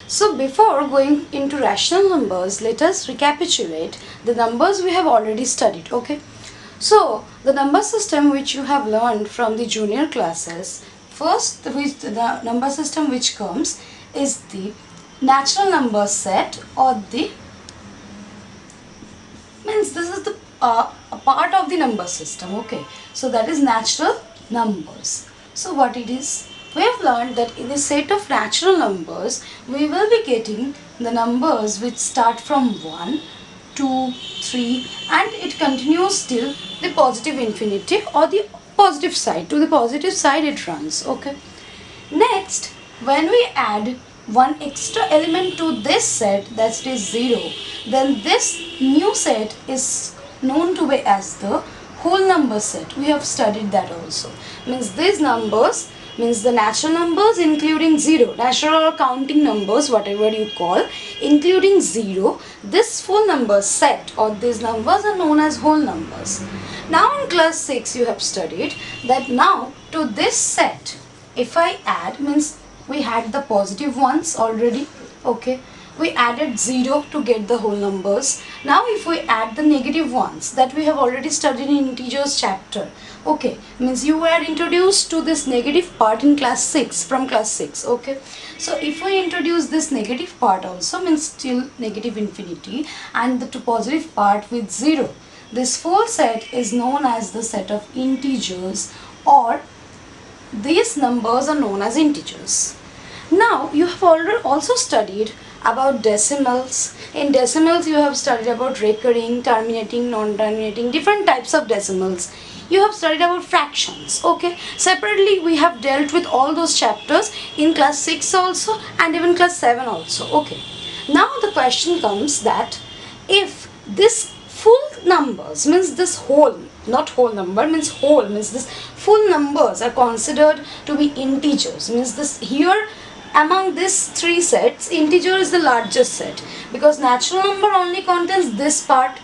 So before going into rational numbers, let us recapitulate the numbers we have already studied, okay? So the number system which you have learned from the junior classes, first the number system which comes is the natural number set, or the means this is the a part of the number system, okay? So that is natural numbers. So what it is? We have learned that in the set of natural numbers, we will be getting the numbers which start from 1, 2, 3 and it continues till the positive infinity or the positive side. To the positive side it runs, okay? Next, when we add one extra element to this set, that is 0, then this new set is known to be as the whole number set. We have studied that also. Means these numbers, means the natural numbers including 0, natural or counting numbers, whatever you call, including 0, this full number set or these numbers are known as whole numbers. Now in class 6 you have studied that now to this set, if I add, means we had the positive ones already, okay? We added 0 to get the whole numbers. Now if we add the negative ones that we have already studied in integers chapter, okay, means you were introduced to this negative part in class 6, from class 6, okay? So if we introduce this negative part also, means till negative infinity, and the positive part with 0, this whole set is known as the set of integers, or these numbers are known as integers. Now you have already also studied about decimals. In decimals you have studied about recurring, terminating, non-terminating, different types of decimals. You have studied about fractions, okay? Separately we have dealt with all those chapters in class 6 also and even class 7 also, okay? Now the question comes that if this full numbers, means this whole, not whole number, means whole, means this full numbers are considered to be integers, means this here among these three sets, integer is the largest set because natural number only contains this part,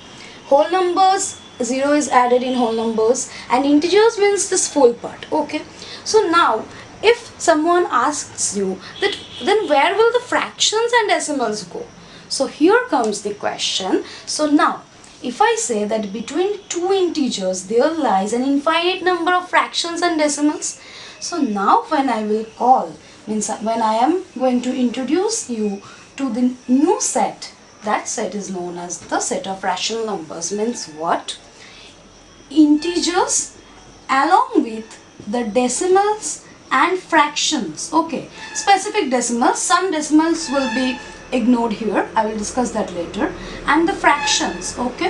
whole numbers 0 is added in whole numbers, and integers means this full part, okay? So now if someone asks you that then where will the fractions and decimals go? So here comes the question. So now if I say that between two integers there lies an infinite number of fractions and decimals, so now when I will call, means when I am going to introduce you to the new set, that set is known as the set of rational numbers. Means what? Integers along with the decimals and fractions, okay? Specific decimals, some decimals will be ignored here, I will discuss that later, and the fractions, okay?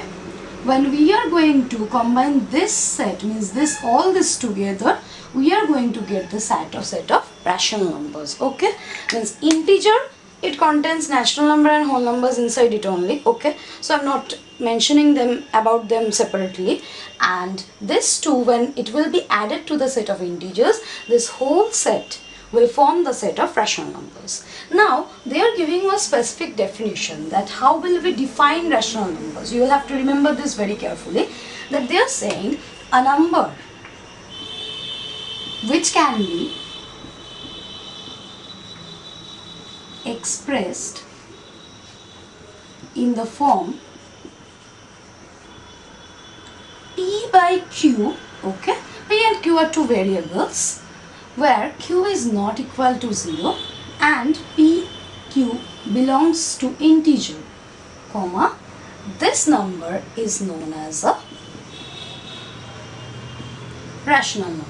When we are going to combine this set, means this all this together, we are going to get the set of rational numbers, okay? Means integer, it contains natural number and whole numbers inside it only, okay? So I'm not mentioning them about them separately, and this too, when it will be added to the set of integers, this whole set will form the set of rational numbers. Now they are giving a specific definition that how will we define rational numbers. You will have to remember this very carefully, that they are saying a number which can be expressed in the form P by Q, okay? P and Q are two variables where Q is not equal to 0 and PQ belongs to integer, comma, this number is known as a rational number.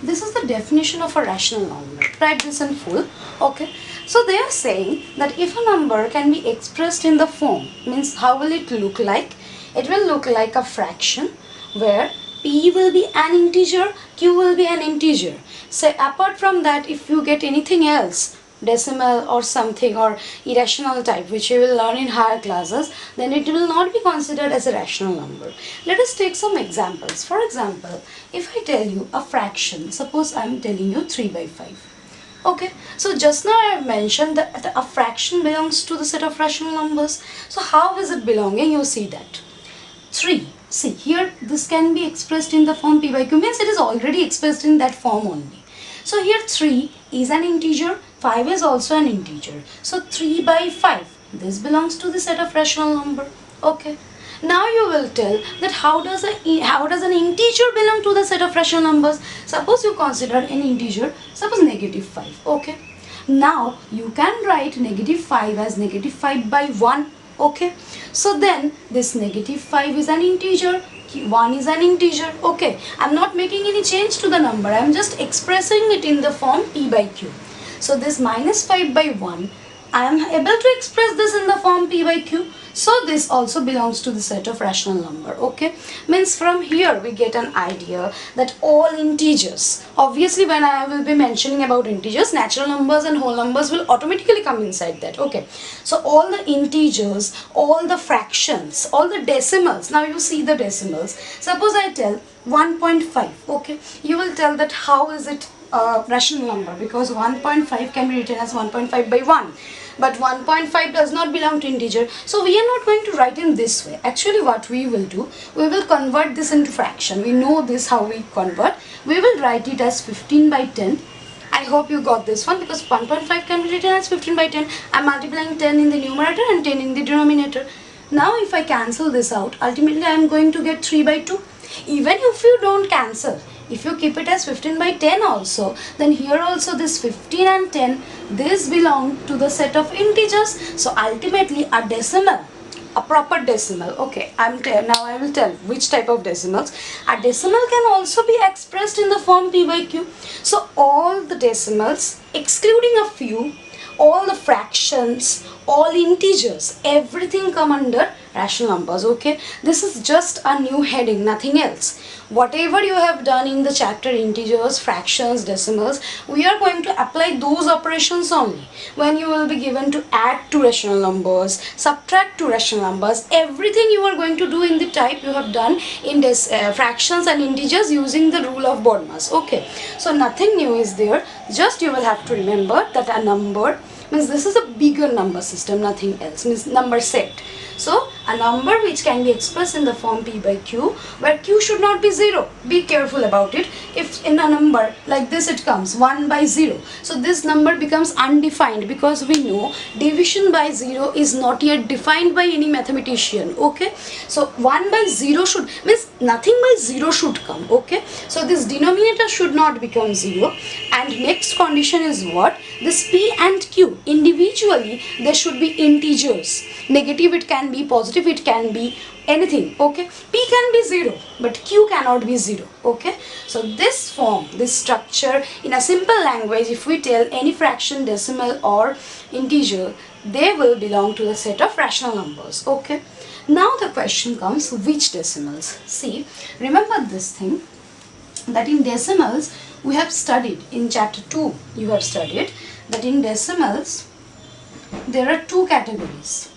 This is the definition of a rational number. Write this in full, okay? So they are saying that if a number can be expressed in the form, means how will it look like? It will look like a fraction where P will be an integer, Q will be an integer. So apart from that, if you get anything else, decimal or something or irrational type, which you will learn in higher classes, then it will not be considered as a rational number. Let us take some examples. For example, if I tell you a fraction, suppose I am telling you 3 by 5. Okay, so just now I have mentioned that a fraction belongs to the set of rational numbers. So how is it belonging? You see that 3. See here, this can be expressed in the form P by Q, means it is already expressed in that form only. So here 3 is an integer, 5 is also an integer. So 3 by 5, this belongs to the set of rational number. Okay. Now you will tell that how does an integer belong to the set of rational numbers? Suppose you consider an integer, suppose -5. Okay. Now you can write -5 as -5 by 1. Okay. So then this -5 is an integer, 1 is an integer. Okay. I'm not making any change to the number. I'm just expressing it in the form p by q. So this -5 by 1, I am able to express this in the form p by q. So this also belongs to the set of rational number. Okay, means from here we get an idea that all integers, obviously when I will be mentioning about integers, natural numbers and whole numbers will automatically come inside that. Okay, so all the integers, all the fractions, all the decimals. Now you see the decimals. Suppose I tell 1.5. okay, you will tell that how is it a rational number, because 1.5 can be written as 1.5 by 1, but 1.5 does not belong to integer, so we are not going to write in this way. Actually what we will do, we will convert this into fraction. We know this how we convert. We will write it as 15 by 10. I hope you got this one, because 1.5 can be written as 15 by 10. I'm multiplying 10 in the numerator and 10 in the denominator. Now if I cancel this out, ultimately I am going to get 3 by 2. Even if you don't cancel, if you keep it as 15 by 10 also, then here also this 15 and 10, this belong to the set of integers. So ultimately a decimal, a proper decimal, okay, now I will tell which type of decimals. A decimal can also be expressed in the form p by q. So all the decimals, excluding a few, all the fractions, all integers, everything come under rational numbers. Okay, this is just a new heading, nothing else. Whatever you have done in the chapter integers, fractions, decimals, we are going to apply those operations only when you will be given to add to rational numbers, subtract to rational numbers. Everything you are going to do in the type you have done in this fractions and integers using the rule of Bodmas. Okay, so nothing new is there. Just you will have to remember that a number means this is a bigger number system, nothing else, means number set. So a number which can be expressed in the form p by q, where q should not be 0. Be careful about it. If in a number like this it comes 1 by 0, so this number becomes undefined, because we know division by 0 is not yet defined by any mathematician. Okay, so 1 by 0 should, means nothing by 0 should come. Okay, so this denominator should not become 0. And next condition is what? This p and q individually, they should be integers. Negative it can be, positive it can be, anything. Okay, p can be 0 but q cannot be 0. Okay, so this form, this structure, in a simple language, if we tell any fraction, decimal or integer, they will belong to the set of rational numbers. Okay, now the question comes, which decimals? See, remember this thing, that in decimals we have studied in chapter 2, you have studied that in decimals there are two categories.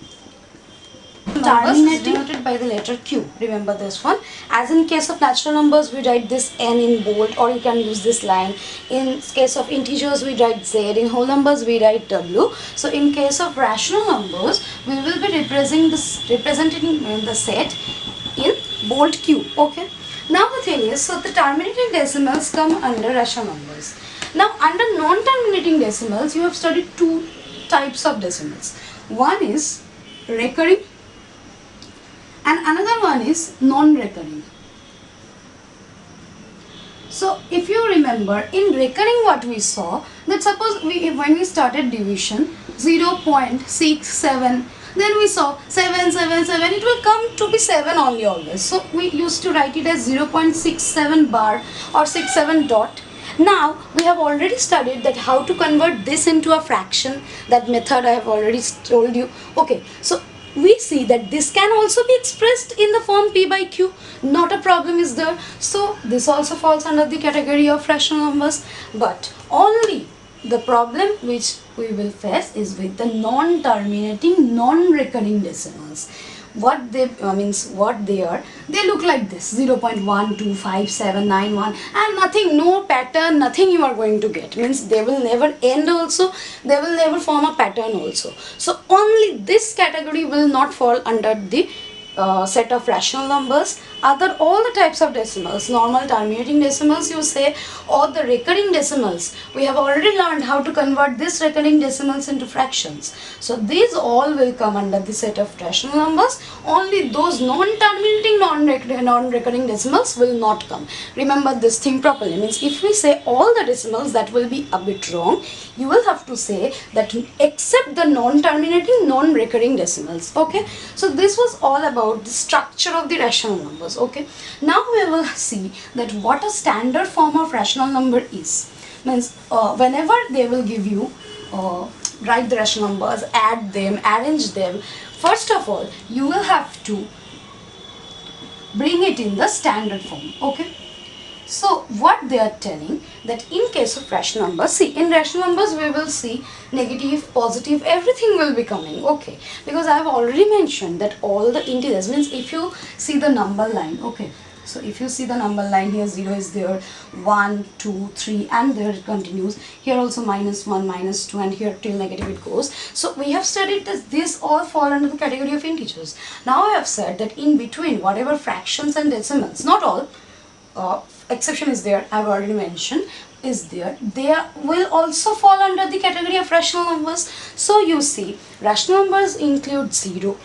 Terminating denoted by the letter q. Remember this one. As in case of natural numbers, we write this n in bold, or you can use this line. In case of integers, we write z. In whole numbers, we write w. So in case of rational numbers, we will be representing the set in bold q. Okay. Now the thing is, so the terminating decimals come under rational numbers. Now under non-terminating decimals, you have studied two types of decimals. One is recurring and another one is non-recurring. So if you remember, in recurring what we saw, that suppose when we started division 0.67, then we saw 7, 7, 7, it will come to be 7 only always. So we used to write it as 0.67 bar or 67 dot. Now we have already studied that how to convert this into a fraction. That method I have already told you. Okay, so we see that this can also be expressed in the form p by q. Not a problem is there. So this also falls under the category of rational numbers. But only the problem which we will face is with the non-terminating, non-recurring decimals. What they are, they look like this: 0.1257991, and nothing, no pattern, nothing you are going to get. Means they will never end also, they will never form a pattern also. So only this category will not fall under the set of rational numbers. other all the types of decimals, normal terminating decimals you say, or the recurring decimals, we have already learned how to convert these recurring decimals into fractions. So these all will come under the set of rational numbers. Only those non-terminating, non-recurring decimals will not come. Remember this thing properly. Means if we say all the decimals, that will be a bit wrong. You will have to say that except the non-terminating, non-recurring decimals. Okay. So this was all about the structure of the rational numbers. Okay. Now we will see that what a standard form of rational number is. Means whenever they will give you write the rational numbers, add them, arrange them, first of all you will have to bring it in the standard form. Okay. So what they are telling, that in case of rational numbers, see in rational numbers we will see negative, positive, everything will be coming. Okay, because I have already mentioned that all the integers, means if you see the number line, okay, so if you see the number line here, 0 is there, 1, 2, 3, and there it continues. Here also -1, -2, and here till negative it goes. So we have studied that these all fall under the category of integers. Now I have said that in between whatever fractions and decimals, not all, exception is there, I have already mentioned, is there, they will also fall under the category of rational numbers. So you see, rational numbers include 0,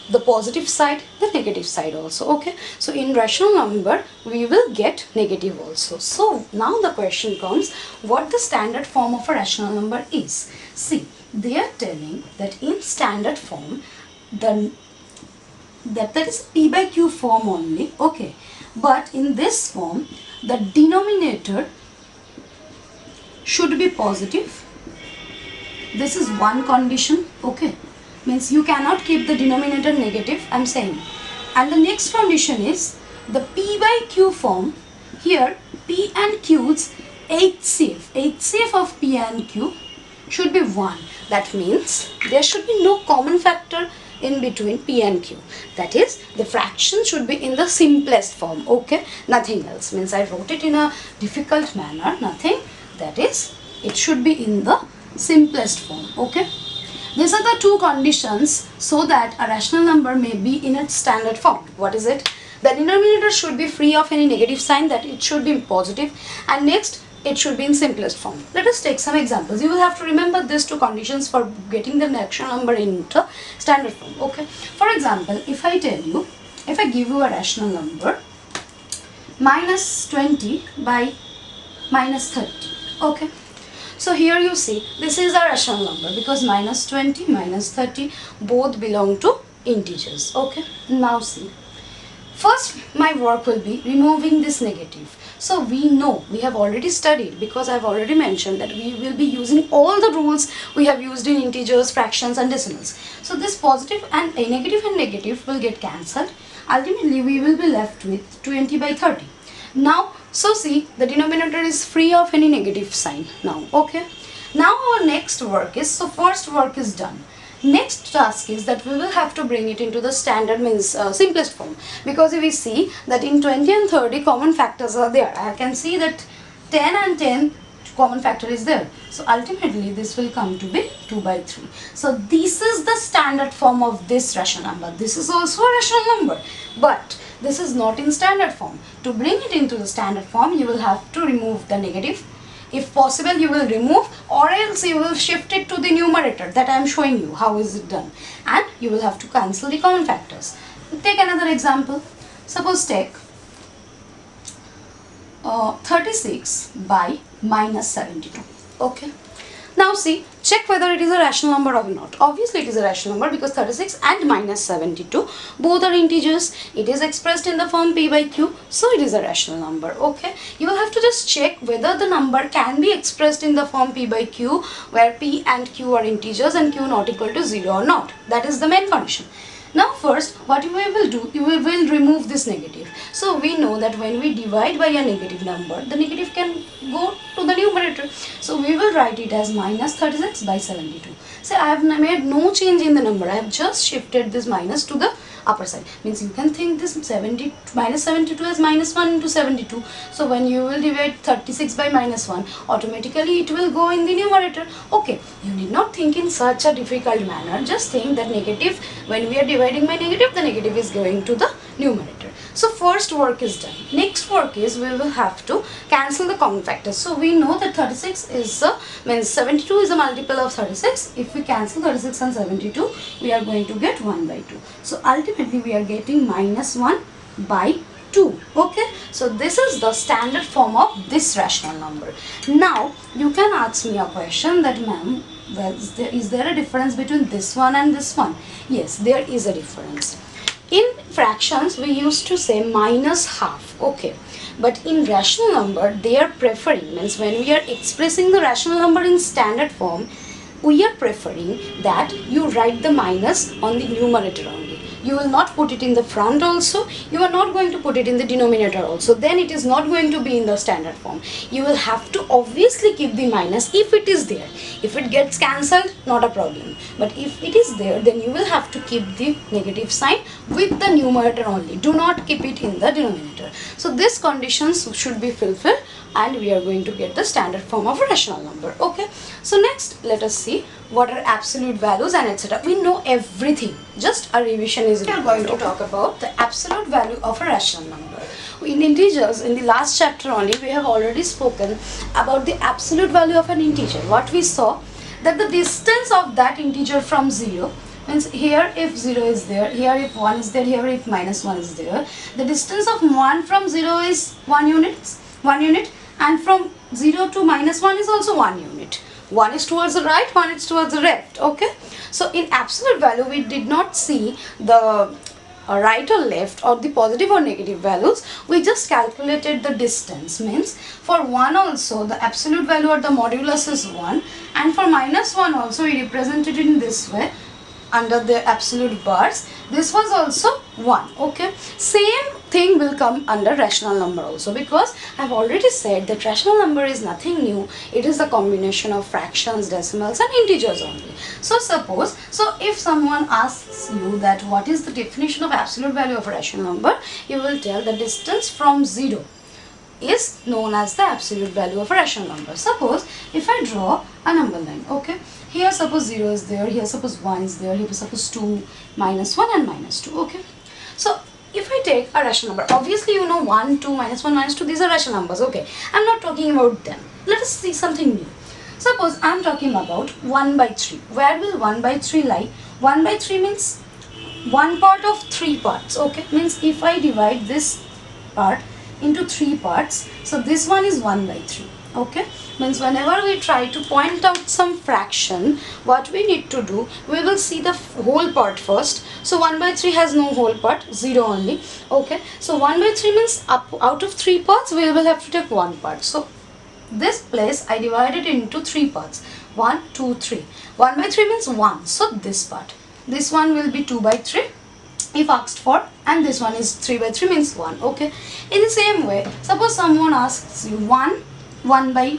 the positive side, the negative side also. Okay, so in rational number we will get negative also. So now the question comes, what the standard form of a rational number is. See, they are telling that in standard form, that is p by q form only. Okay, but in this form the denominator should be positive. This is one condition. Okay, means you cannot keep the denominator negative, I'm saying. And the next condition is the p by q form. Here p and q's HCF of p and q should be 1. That means there should be no common factor in between p and q. That is, the fraction should be in the simplest form. Okay, nothing else. Means I wrote it in a difficult manner, nothing. That is, it should be in the simplest form. Okay, these are the two conditions so that a rational number may be in its standard form. What is it? The denominator should be free of any negative sign, that it should be positive, and next it should be in simplest form. Let us take some examples. You will have to remember these two conditions for getting the rational number into standard form. Okay, for example, if I tell you, if I give you a rational number -20 by -30. Okay, so here you see this is a rational number because -20, -30 both belong to integers. Okay, now see, first my work will be removing this negative. So we know, we have already studied, because I have already mentioned that we will be using all the rules we have used in integers, fractions and decimals. So this positive and a negative will get cancelled. Ultimately we will be left with 20 by 30. Now, so see, the denominator is free of any negative sign now. Okay, now our next work is, so first work is done. Next task is that we will have to bring it into the standard, means simplest form, because if we see that in 20 and 30 common factors are there. I can see that 10 and 10 common factor is there. So ultimately this will come to be 2 by 3. So this is the standard form of this rational number. This is also a rational number, but this is not in standard form. To bring it into the standard form, you will have to remove the negative. If possible, you will remove, or else you will shift it to the numerator. That I am showing you how is it done. And you will have to cancel the common factors. Take another example. Suppose take 36 by -72. Okay. Now see, check whether it is a rational number or not. Obviously it is a rational number because 36 and -72 both are integers. It is expressed in the form p by q, so it is a rational number. Okay, you will have to just check whether the number can be expressed in the form p by q, where p and q are integers and q not equal to 0 or not. That is the main condition. Now first, what we will do, we will remove this negative. So we know that when we divide by a negative number, the negative can go to the numerator. So we will write it as -36 by 72. So I have made no change in the number. I have just shifted this minus to the upper side. Means you can think this -72 as -1 into 72. So when you will divide 36 by -1, automatically it will go in the numerator. Okay, you need not think in such a difficult manner. Just think that negative, when we are dividing by negative, the negative is going to the numerator. So first work is done. Next work is we will have to cancel the common factors. So we know that 36 is means 72 is a multiple of 36. If we cancel 36 and 72, we are going to get 1 by 2. So ultimately we are getting minus 1 by 2. Okay, so this is the standard form of this rational number. Now you can ask me a question that, ma'am, is there a difference between this one and this one? Yes, there is a difference. In fractions we used to say minus half, okay, but in rational number they are preferring, means when we are expressing the rational number in standard form, we are preferring that you write the minus on the numerator only. You will not put it in the front also, you are not going to put it in the denominator also, then it is not going to be in the standard form. You will have to obviously keep the minus if it is there. If it gets cancelled, not a problem, but if it is there, then you will have to keep the negative sign with the numerator only. Do not keep it in the denominator. So these conditions should be fulfilled and we are going to get the standard form of a rational number. Okay, so next let us see what are absolute values and etc. We know everything, just a revision is required. We are going to talk about the absolute value of a rational number. In integers, in the last chapter only, we have already spoken about the absolute value of an integer. What we saw, that the distance of that integer from 0, means here if 0 is there, here if 1 is there, here if minus 1 is there, the distance of 1 from 0 is 1 unit, and from 0 to minus 1 is also 1 unit. One is towards the right, one is towards the left. Okay, so in absolute value we did not see the right or left or the positive or negative values. We just calculated the distance, means for 1 also the absolute value or the modulus is 1, and for minus 1 also we represented it in this way under the absolute bars. This was also 1. Okay, same thing will come under rational number also, because I have already said that rational number is nothing new. It is a combination of fractions, decimals and integers only. So suppose, so if someone asks you that what is the definition of absolute value of a rational number, you will tell the distance from 0 is known as the absolute value of a rational number. Suppose if I draw a number line, okay, here suppose 0 is there, here suppose 1 is there, here suppose 2, minus 1 and minus 2. Okay, so if I take a rational number, obviously you know 1, 2, minus 1, minus 2, these are rational numbers. Okay, I'm not talking about them. Let us see something new. Suppose I'm talking about 1 by 3. Where will 1 by 3 lie? 1 by 3 means 1 part of 3 parts. Okay, means if I divide this part into 3 parts, so this one is 1 by 3. Okay, means whenever we try to point out some fraction, what we need to do, we will see the whole part first. So 1 by 3 has no whole part, 0 only. Okay, so 1 by 3 means out of 3 parts we will have to take 1 part. So this place I divided into 3 parts, 1, 2, 3. 1 by 3 means 1, so this part, this one will be 2 by 3 if asked for, and this one is 3 by 3 means 1. Okay, in the same way, suppose someone asks you 1 by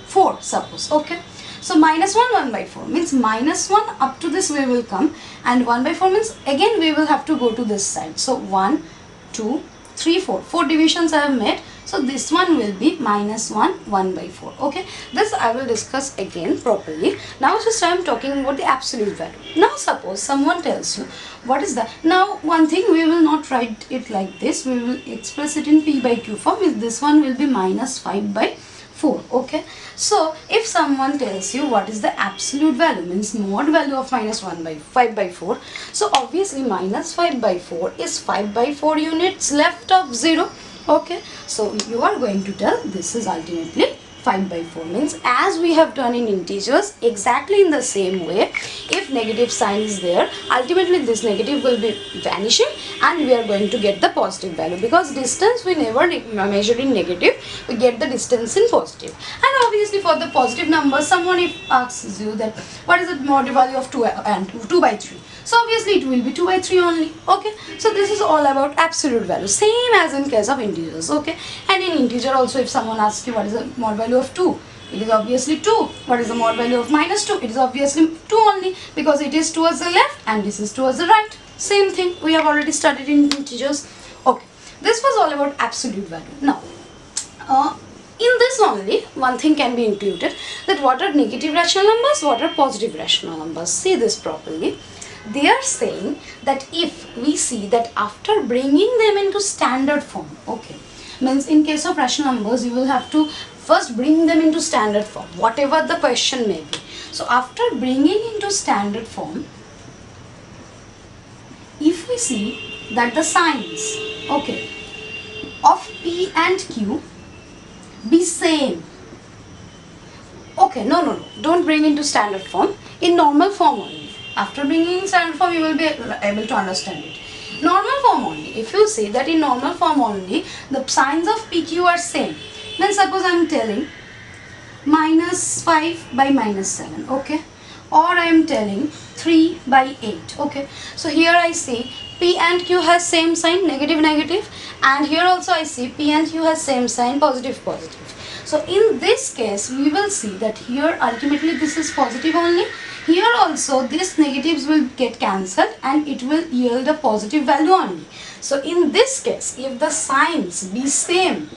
4, suppose. Okay, so minus 1 by 4 means minus 1 up to this way will come, and 1 by 4 means again we will have to go to this side. So 1, 2, 3, 4 divisions I have made. So this one will be minus 1 by 4. Okay, this I will discuss again properly. Now just I am talking about the absolute value. Now suppose someone tells you what is that. Now one thing, we will not write it like this, we will express it in p by q form. This one will be minus 5 by 4. Okay, so if someone tells you what is the absolute value, means mod value of minus 1 by 5 by 4, so obviously minus 5 by 4 is 5 by 4 units left of 0. Okay, so you are going to tell this is ultimately 5 by 4, means as we have done in integers, exactly in the same way, if negative sign is there, ultimately this negative will be vanishing and we are going to get the positive value, because distance we never measure in negative, we get the distance in positive. And obviously for the positive numbers, someone if asks you that what is the mod value of 2 and 2 by 3, so obviously it will be 2 by 3 only. Okay, so this is all about absolute value, same as in case of integers. Okay, and in integer also, if someone asks you what is the mod value of 2, it is obviously 2. What is the mod value of minus 2? It is obviously 2 only, because it is towards the left and this is towards the right. Same thing we have already studied in integers. Okay, this was all about absolute value. Now in this only one thing can be included, that what are negative rational numbers, what are positive rational numbers. See this properly, they are saying that if we see that after bringing them into standard form, okay, means in case of rational numbers you will have to first bring them into standard form, whatever the question may be. So after bringing into standard form, if we see that the signs, okay, of P and Q be same, okay, no, don't bring into standard form, in normal form only. After bringing in standard form you will be able to understand it. Normal form only, if you say that in normal form only the signs of PQ are same, then suppose I am telling minus 5 by minus 7, okay, or I am telling 3 by 8, okay. So here I see P and Q has same sign, negative negative, and here also I see P and Q has same sign, positive positive. So in this case we will see that here ultimately this is positive only, here also these negatives will get cancelled and it will yield a positive value only. So in this case, if the signs be same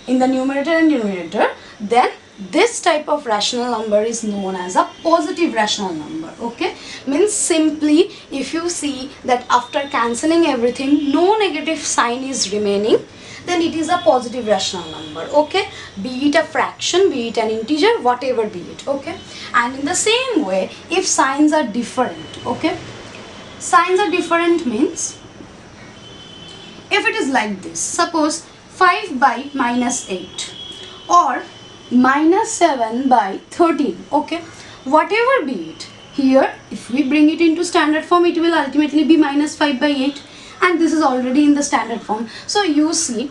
in the numerator and denominator, then this type of rational number is known as a positive rational number, okay. Means simply if you see that after cancelling everything no negative sign is remaining, then it is a positive rational number, okay, be it a fraction, be it an integer, whatever be it, okay. And in the same way, if signs are different, okay, signs are different means if it is like this, suppose 5 by minus 8 or minus 7 by 13, okay, whatever be it, here if we bring it into standard form it will ultimately be minus 5 by 8, and this is already in the standard form. So you see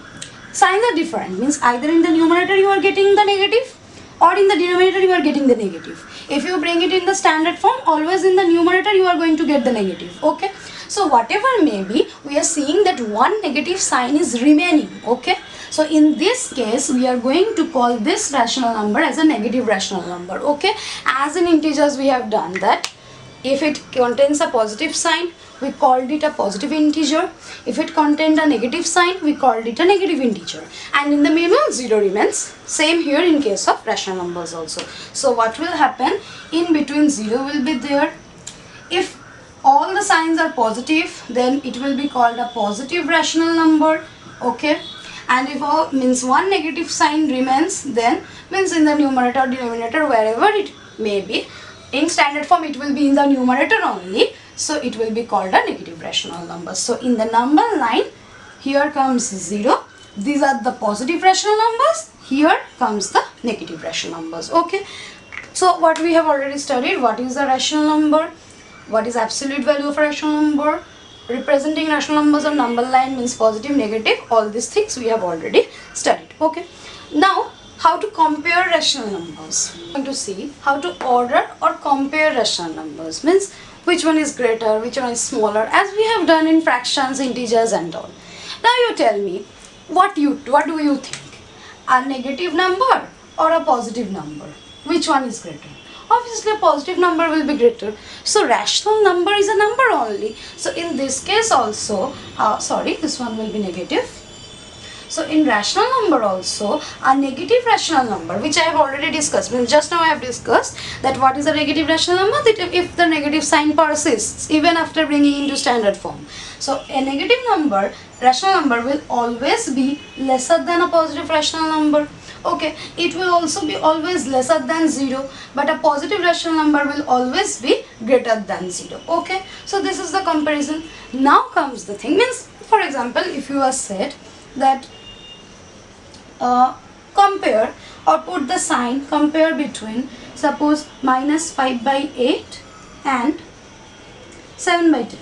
signs are different, means either in the numerator you are getting the negative or in the denominator you are getting the negative. If you bring it in the standard form, always in the numerator you are going to get the negative, okay. So whatever may be, we are seeing that one negative sign is remaining, okay. So in this case we are going to call this rational number as a negative rational number, okay. As in integers we have done that if it contains a positive sign we called it a positive integer, if it contained a negative sign we called it a negative integer, and in the middle 0 remains. Same here in case of rational numbers also. So what will happen, in between 0 will be there. If all the signs are positive then it will be called a positive rational number, okay. And if all means one negative sign remains, then means in the numerator or denominator wherever it may be, in standard form it will be in the numerator only, so it will be called a negative rational number. So in the number line here comes 0, these are the positive rational numbers, here comes the negative rational numbers, okay. So what we have already studied, what is the rational number, what is absolute value of a rational number, representing rational numbers on number line means positive, negative, all these things we have already studied, okay. Now how to compare rational numbers. We are going to see how to order or compare rational numbers, means which one is greater, which one is smaller, as we have done in fractions, integers and all. Now you tell me, what do you think, a negative number or a positive number, which one is greater? Obviously a positive number will be greater. So rational number is a number only. So in this case also, this one will be negative. So in rational number also, a negative rational number, which I have already discussed, just now I have discussed that what is a negative rational number, that if the negative sign persists even after bringing into standard form. So a negative number, rational number will always be lesser than a positive rational number. Okay, it will also be always lesser than 0, but a positive rational number will always be greater than 0. Okay, so this is the comparison. Now comes the thing, means for example if you are said that compare or put the sign, compare between suppose minus 5 by 8 and 7 by 10.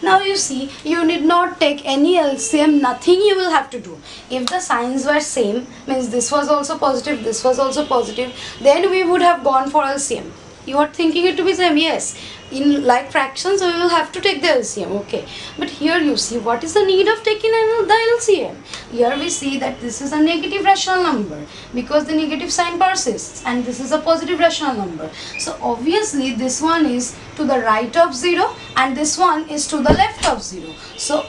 Now you see, you need not take any LCM, nothing you will have to do. If the signs were same, means this was also positive, this was also positive, then we would have gone for LCM. You are thinking it to be same, yes. In like fractions, we will have to take the LCM, okay. But here you see, what is the need of taking the LCM? Here we see that this is a negative rational number because the negative sign persists, and this is a positive rational number. So obviously this one is to the right of 0 and this one is to the left of 0. So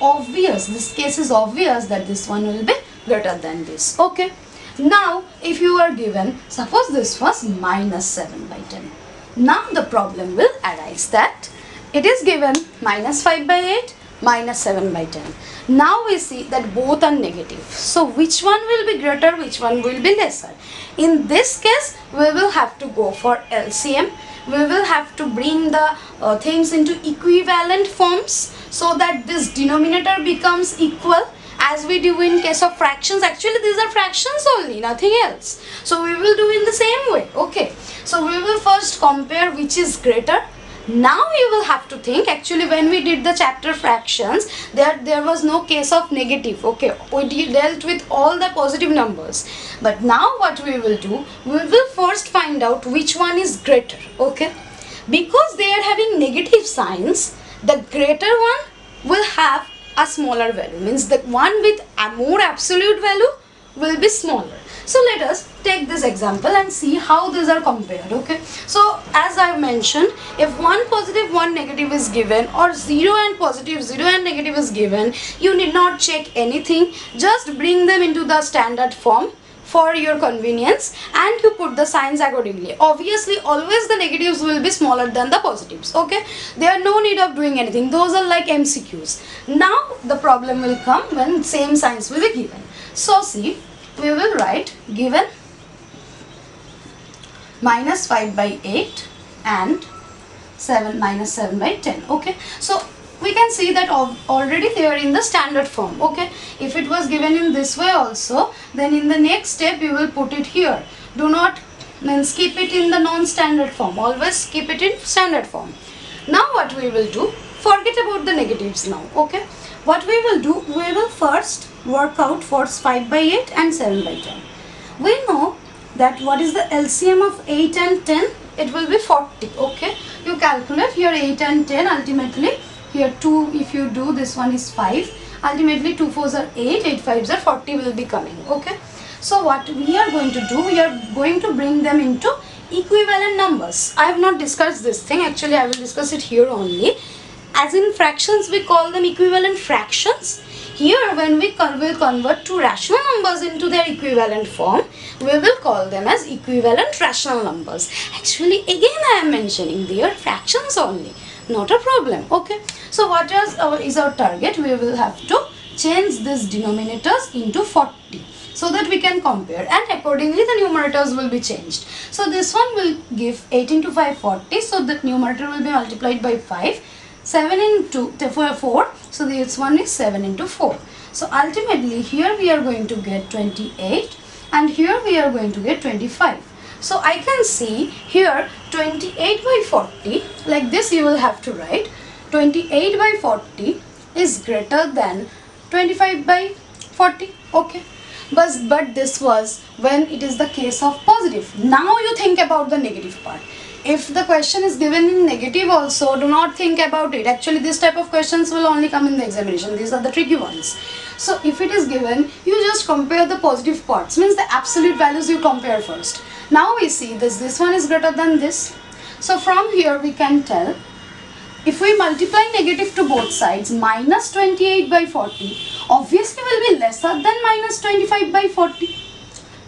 obvious, this case is obvious that this one will be greater than this, okay. Now if you are given, suppose this was minus 7 by 10. Now the problem will arise that it is given minus 5 by 8, minus 7 by 10. Now we see that both are negative. So which one will be greater, which one will be lesser? In this case, we will have to go for LCM. We will have to bring the things into equivalent forms so that this denominator becomes equal, as we do in case of fractions. Actually these are fractions only, nothing else. So we will do in the same way. Okay, so we will first compare which is greater. Now you will have to think, actually when we did the chapter fractions, there was no case of negative. Okay, we dealt with all the positive numbers. But now what we will do, we will first find out which one is greater. Okay, because they are having negative signs, the greater one will have a smaller value, means the one with a more absolute value will be smaller. So let us take this example and see how these are compared. Okay, so as I mentioned, if one positive, one negative is given, or 0 and positive, 0 and negative is given, you need not check anything, just bring them into the standard form for your convenience and you put the signs accordingly. Obviously always the negatives will be smaller than the positives. Okay, there are no need of doing anything, those are like MCQs. Now the problem will come when same signs will be given. So see, we will write given minus 5 by 8 and minus 7 by 10. Okay, so we can see that already they are in the standard form. Okay, if it was given in this way also, then in the next step you will put it here. Do not keep it in the non-standard form, always keep it in standard form. Now what we will do, forget about the negatives now. Okay, what we will do, we will first work out for 5 by 8 and 7 by 10. We know that what is the LCM of 8 and 10? It will be 40. Okay, you calculate here 8 and 10, ultimately here 2, if you do, this one is 5, ultimately 2 4s are 8, 8 5s are 40 will be coming. Okay, so what we are going to do, we are going to bring them into equivalent numbers. I have not discussed this thing, actually I will discuss it here only. As in fractions we call them equivalent fractions. Here when we will convert two rational numbers into their equivalent form, we will call them as equivalent rational numbers. Actually again I am mentioning they are fractions only, not a problem. Okay, so what is our target? We will have to change these denominators into 40 so that we can compare, and accordingly the numerators will be changed. So this one will give 8 into 5 40, so that numerator will be multiplied by 5, 7 into 4, so this one is 7 into 4. So ultimately here we are going to get 28 and here we are going to get 25. So I can see here 28 by 40, like this you will have to write 28 by 40 is greater than 25 by 40. Okay, but this was when it is the case of positive. Now you think about the negative part. If the question is given in negative also, do not think about it. Actually this type of questions will only come in the examination, these are the tricky ones. So if it is given, you just compare the positive parts, means the absolute values you compare first. Now we see this one is greater than this. So from here we can tell, if we multiply negative to both sides, minus 28 by 40 obviously will be lesser than minus 25 by 40.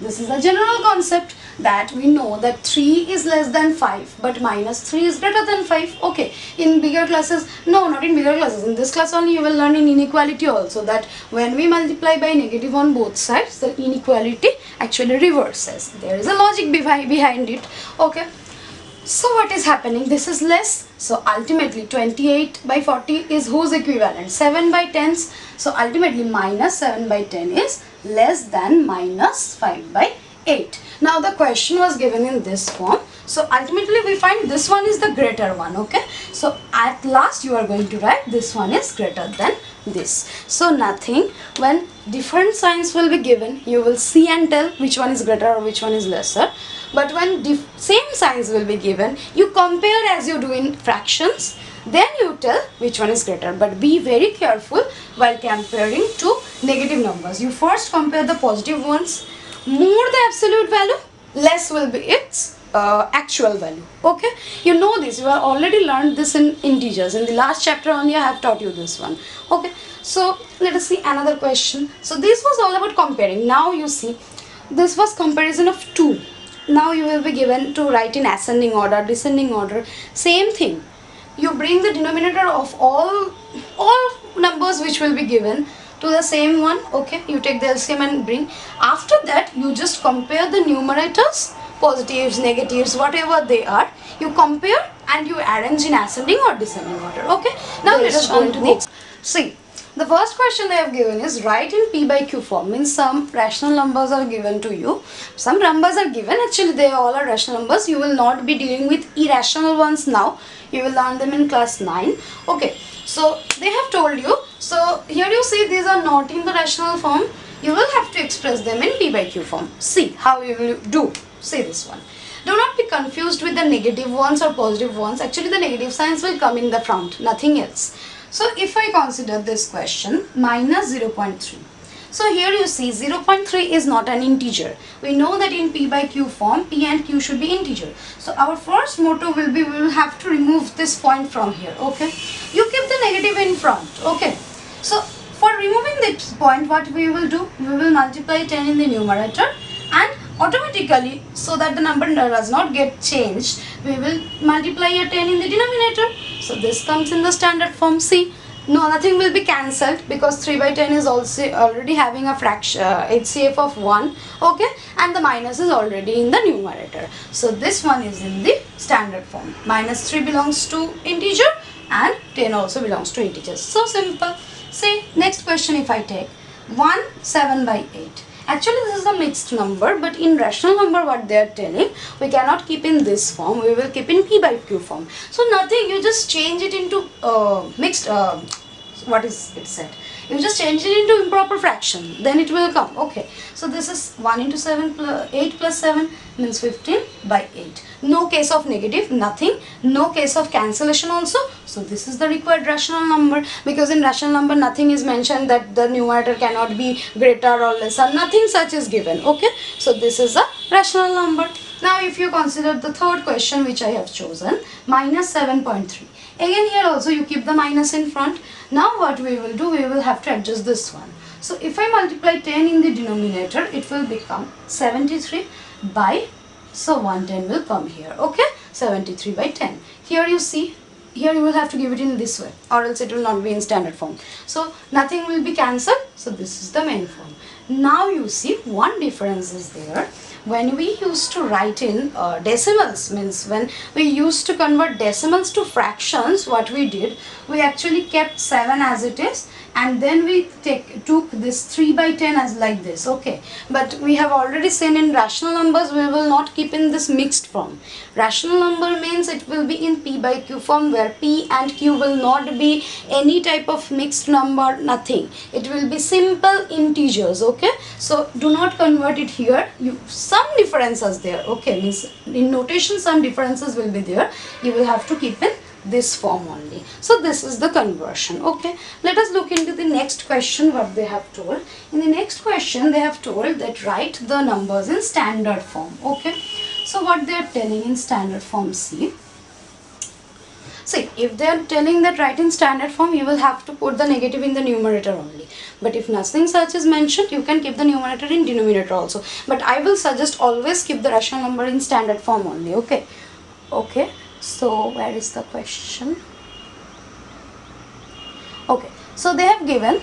This is a general concept that we know that 3 is less than 5 but minus 3 is greater than 5. Okay, in bigger classes, no, not in bigger classes, in this class only you will learn in inequality also that when we multiply by negative on both sides, the inequality actually reverses. There is a logic behind it. Okay, so what is happening? This is less, so ultimately 28 by 40 is whose equivalent? 7 by 10's. So ultimately minus 7 by 10 is less than minus 5 by 8. Now the question was given in this form, so ultimately we find this one is the greater one. Okay, so at last you are going to write this one is greater than this. So nothing, when different signs will be given, you will see and tell which one is greater or which one is lesser. But when same signs will be given, you compare as you do in fractions, then you tell which one is greater. But be very careful while comparing two negative numbers. You first compare the positive ones. More the absolute value, less will be its actual value. Okay, you know this, you have already learned this in integers. In the last chapter only I have taught you this one. Okay, so let us see another question. So this was all about comparing. Now you see, this was comparison of 2. Now you will be given to write in ascending order, descending order, same thing. you bring the denominator of all numbers which will be given to the same one. Okay, you take the LCM and bring. After that, you just compare the numerators, positives, negatives, whatever they are, you compare and you arrange in ascending or descending order. Okay, now let us go into the see. The first question they have given is write in P by Q form. Means some rational numbers are given to you. Some numbers are given. Actually, they all are rational numbers. You will not be dealing with irrational ones now. You will learn them in class 9. Okay. So, they have told you. So, here you see these are not in the rational form. You will have to express them in P by Q form. See how you will do. See this one. Do not be confused with the negative ones or positive ones. Actually, the negative signs will come in the front. Nothing else. So if I consider this question minus 0.3. So here you see 0.3 is not an integer. We know that in P by Q form, P and Q should be integer. So our first motto will be, we will have to remove this point from here. Okay. You keep the negative in front. Okay. So for removing this point, what we will do? We will multiply 10 in the numerator and automatically, so that the number does not get changed, we will multiply a 10 in the denominator. So this comes in the standard form. See, no, nothing will be cancelled because 3 by 10 is also already having a fraction HCF of 1. Okay, and the minus is already in the numerator. So this one is in the standard form. Minus 3 belongs to integer and 10 also belongs to integers. So simple. See, next question if I take 1, 7 by 8. Actually, this is a mixed number, but in rational number, what they are telling, we cannot keep in this form. We will keep in P by Q form. So nothing. You just change it into mixed. What is it said? You just change it into improper fraction. Then it will come. Okay. So this is 1 into 7 plus 8 plus 7 means 15 by 8. No case of negative. Nothing. No case of cancellation also. So this is the required rational number, because in rational number nothing is mentioned that the numerator cannot be greater or lesser. Nothing such is given. Okay. So this is a rational number. Now if you consider the third question which I have chosen, minus 7.3. Again here also you keep the minus in front. Now what we will do, we will have to adjust this one. So if I multiply 10 in the denominator, it will become 73 by, so 110 will come here. Okay, 73 by 10. Here you see, here you will have to give it in this way, or else it will not be in standard form. So nothing will be cancelled. So this is the main form. Now you see one difference is there. When we used to write in decimals, means when we used to convert decimals to fractions, what we did, we actually kept 7 as it is, and then we took this 3 by 10 as like this. Okay, but we have already seen in rational numbers we will not keep in this mixed form. Rational number means it will be in P by Q form, where P and Q will not be any type of mixed number, nothing. It will be simple integers. Okay, so do not convert it here. Some differences there. Okay, means in notation some differences will be there. You will have to keep in this form only. So this is the conversion. Okay, let us look into the next question what they have told. In the next question they have told that write the numbers in standard form. Okay, so what they are telling in standard form, see, if they are telling that write in standard form, you will have to put the negative in the numerator only. But if nothing such is mentioned, you can keep the numerator in denominator also. But I will suggest always keep the rational number in standard form only. Okay. Okay. So where is the question? Okay. So they have given,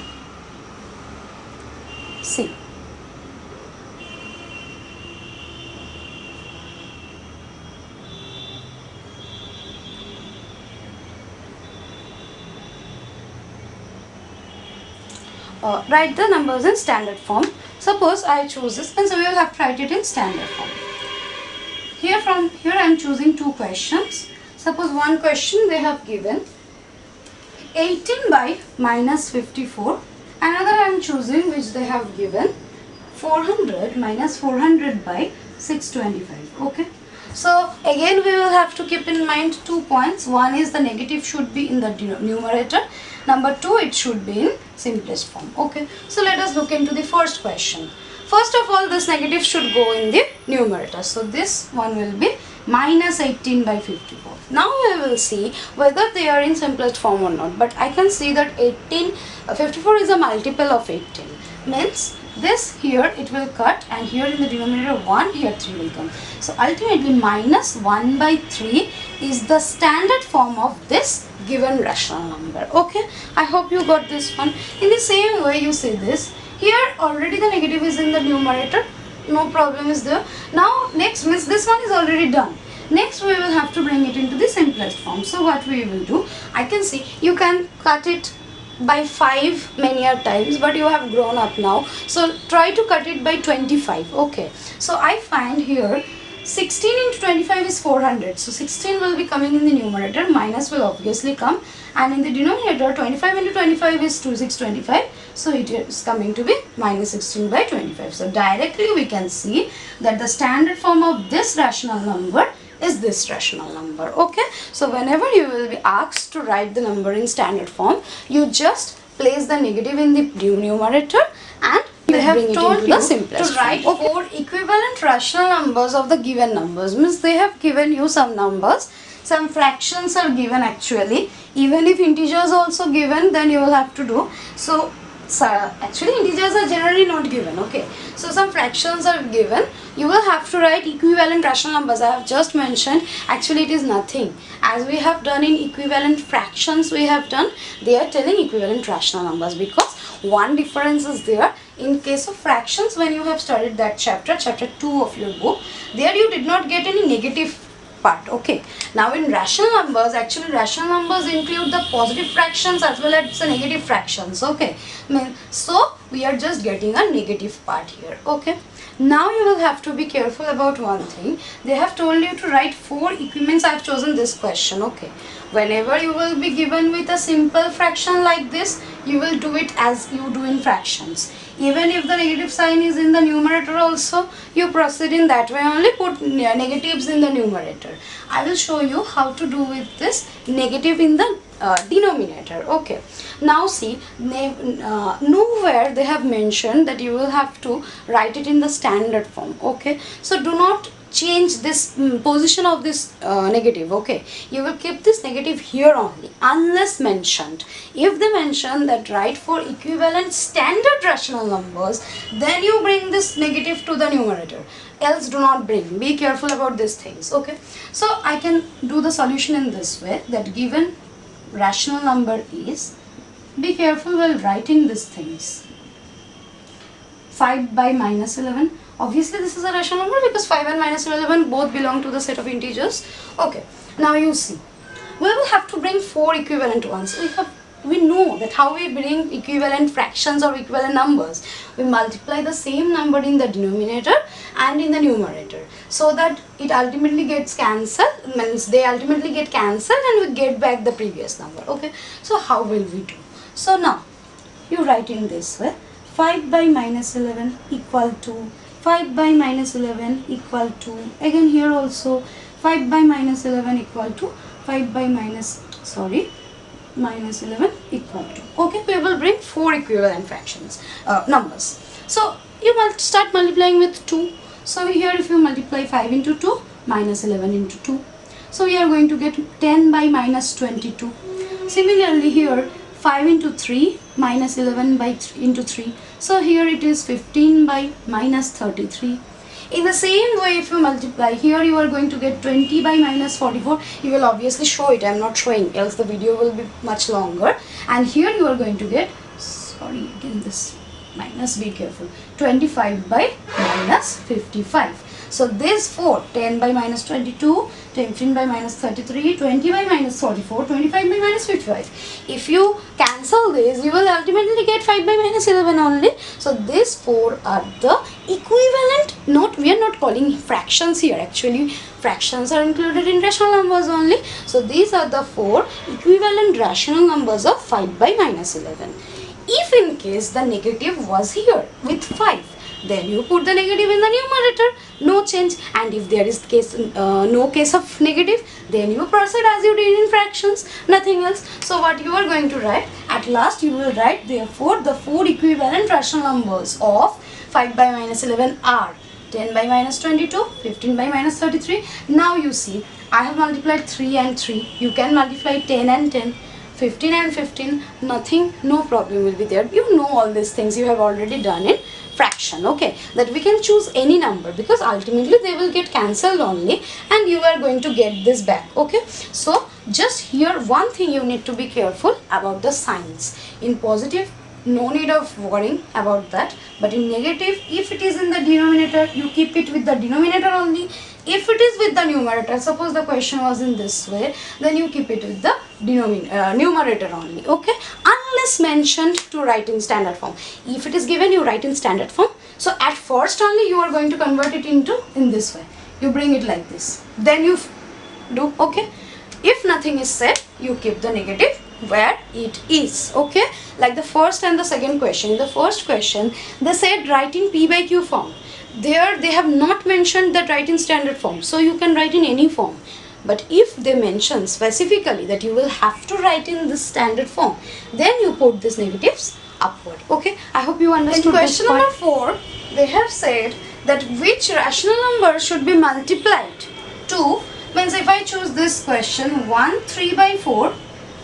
see, write the numbers in standard form. Suppose I choose this, and so we will have to write it in standard form. Here I am choosing two questions. Suppose one question they have given 18 by minus 54. Another I am choosing which they have given 400 minus 400 by 625. Okay. So again we will have to keep in mind 2 points. One is the negative should be in the numerator. Number 2, it should be in simplest form. Okay. So let us look into the first question. First of all, this negative should go in the numerator. So this one will be minus 18 by 54. Now we will see whether they are in simplest form or not. But I can see that 54 is a multiple of 18. Means this here it will cut, and here in the denominator 1, here 3 will come. So ultimately minus 1 by 3 is the standard form of this given rational number. Okay, I hope you got this one. In the same way you see this, here already the negative is in the numerator, no problem is there. Now next means this one is already done. Next we will have to bring it into the simplest form. So what we will do, I can see you can cut it by 5 many a times, but you have grown up now, so try to cut it by 25. Okay, so I find here 16 into 25 is 400, so 16 will be coming in the numerator, minus will obviously come, and in the denominator 25 into 25 is 2625, so it is coming to be minus 16 by 25. So directly we can see that the standard form of this rational number is this rational number. Okay, so whenever you will be asked to write the number in standard form, you just place the negative in the numerator and they have told you to write 4 equivalent rational numbers of the given numbers. Means they have given you some numbers, some fractions are given actually, even if integers also given, then you will have to do. So actually integers are generally not given. Okay, so some fractions are given, you will have to write equivalent rational numbers. I have just mentioned, actually it is nothing, as we have done in equivalent fractions, we have done, they are telling equivalent rational numbers, because one difference is there. In case of fractions, when you have studied that chapter 2 of your book, there you did not get any negative part. Okay, now in rational numbers, actually rational numbers include the positive fractions as well as the negative fractions. Okay, so we are just getting a negative part here. Okay, now you will have to be careful about one thing. They have told you to write 4 equivalents. I have chosen this question. Okay, whenever you will be given with a simple fraction like this, you will do it as you do in fractions. Even if the negative sign is in the numerator also, you proceed in that way only, put negatives in the numerator. I will show you how to do with this negative in the denominator. Okay, now see, nowhere they have mentioned that you will have to write it in the standard form. Okay, so do not change this position of this negative. Okay, you will keep this negative here only, unless mentioned. If they mention that write for equivalent standard rational numbers, then you bring this negative to the numerator, else do not bring. Be careful about these things. Okay, so I can do the solution in this way, that given rational number is, be careful while writing these things, 5 by minus 11. Obviously this is a rational number because 5 and minus 11 both belong to the set of integers. Okay, now you see, we will have to bring 4 equivalent ones. We know that how we bring equivalent fractions or equivalent numbers. We multiply the same number in the denominator and in the numerator, so that it ultimately gets cancelled, means they ultimately get cancelled and we get back the previous number. Okay, so how will we do? So now you write in this way, 5 by minus 11 equal to 5 by minus 11 equal to, again here also 5 by minus 11 equal to 5 by minus 11 equal to. Okay, we will bring 4 equivalent fractions, numbers. So you start multiplying with 2. So here if you multiply 5 into 2, minus 11 into 2. So we are going to get 10 by minus 22. Similarly here 5 into 3, minus 11 by into 3. So here it is 15 by minus 33. In the same way, if you multiply, here you are going to get 20 by minus 44. You will obviously show it, I am not showing, else the video will be much longer. And here you are going to get, sorry again this minus, be careful, 25 by minus 55. So these 4, 10 by minus 22, 15 by minus 33, 20 by minus 44, 25 by minus 55. If you cancel this, you will ultimately get 5 by minus 11 only. So these 4 are the equivalent, we are not calling fractions here. Actually, fractions are included in rational numbers only. So these are the 4 equivalent rational numbers of 5 by minus 11. If in case the negative was here with 5, then you put the negative in the numerator, no change. And if there is no case of negative, then you proceed as you did in fractions, nothing else. So what you are going to write, at last you will write, therefore the 4 equivalent rational numbers of 5 by minus 11 are 10 by minus 22, 15 by minus 33. Now you see, I have multiplied 3 and 3. You can multiply 10 and 10. 15 and 15, nothing, no problem will be there. You know all these things, you have already done in fraction, okay, that we can choose any number because ultimately they will get cancelled only and you are going to get this back, okay. So just here one thing you need to be careful about the signs. In positive, no need of worrying about that, but in negative, if it is in the denominator, you keep it with the denominator only. If it is with the numerator, suppose the question was in this way, then you keep it with the numerator only, okay, unless mentioned to write in standard form. If it is given, you write in standard form. So at first only you are going to convert it into in this way, you bring it like this, then you do, okay. If nothing is said, you keep the negative where it is, okay. Like the first and the second question. In the first question they said write in P by Q form. There they have not mentioned that write in standard form, so you can write in any form. But if they mention specifically that you will have to write in this standard form, then you put these negatives upward, okay. I hope you understood. In question number 4, they have said that which rational number should be multiplied to, means if I choose this question 1 3 by 4,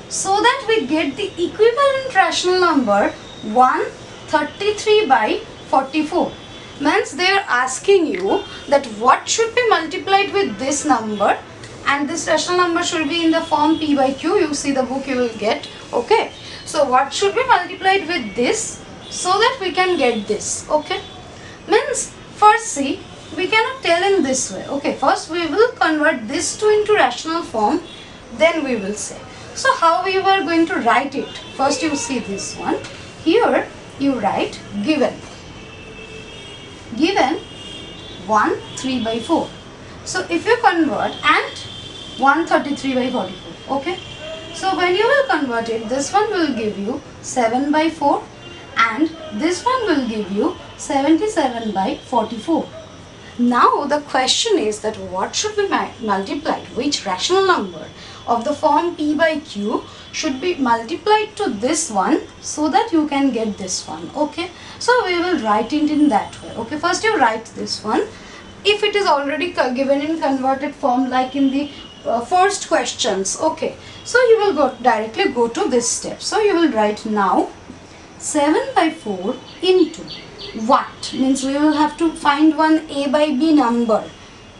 so that we get the equivalent rational number 133 by 44. Means they are asking you that what should be multiplied with this number, and this rational number should be in the form P by Q. You see the book, you will get, okay. So what should be multiplied with this so that we can get this, okay. Means first see, we cannot tell in this way, okay. First we will convert this to into rational form, then we will say. So how we were going to write it? First you see this one. Here you write given 1 3 by 4. So if you convert, and 133 by 44, okay. So when you will convert it, this one will give you 7 by 4 and this one will give you 77 by 44. Now the question is that what should be multiplied, which rational number of the form P by Q should be multiplied to this one so that you can get this one, okay. So we will write it in that way, okay. First you write this one. If it is already given in converted form like in the first questions, okay, so you will directly go to this step. So you will write now 7 by 4 into what, means we will have to find one A by B number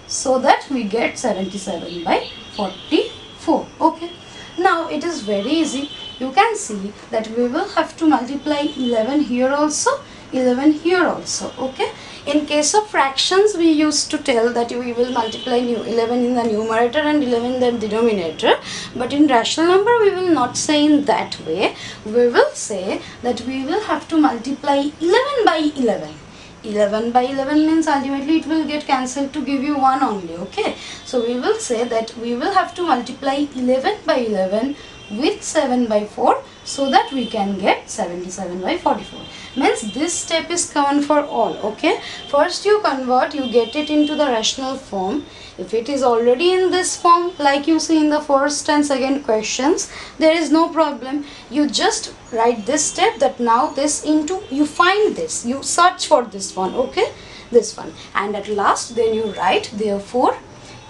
so that we get 77 by 44, okay. Now it is very easy. You can see that we will have to multiply 11 here also, 11 here also, okay. In case of fractions, we used to tell that we will multiply 11 in the numerator and 11 in the denominator. But in rational number, we will not say in that way. We will say that we will have to multiply 11 by 11. 11 by 11 means ultimately it will get cancelled to give you 1 only, okay. So we will say that we will have to multiply 11 by 11 with 7 by 4 so that we can get 77 by 44. Means this step is common for all, okay. First you convert, you get it into the rational form. If it is already in this form like you see in the first and second questions, there is no problem. You just write this step, that now this into, you find this, you search for this one, okay, this one, and at last then you write therefore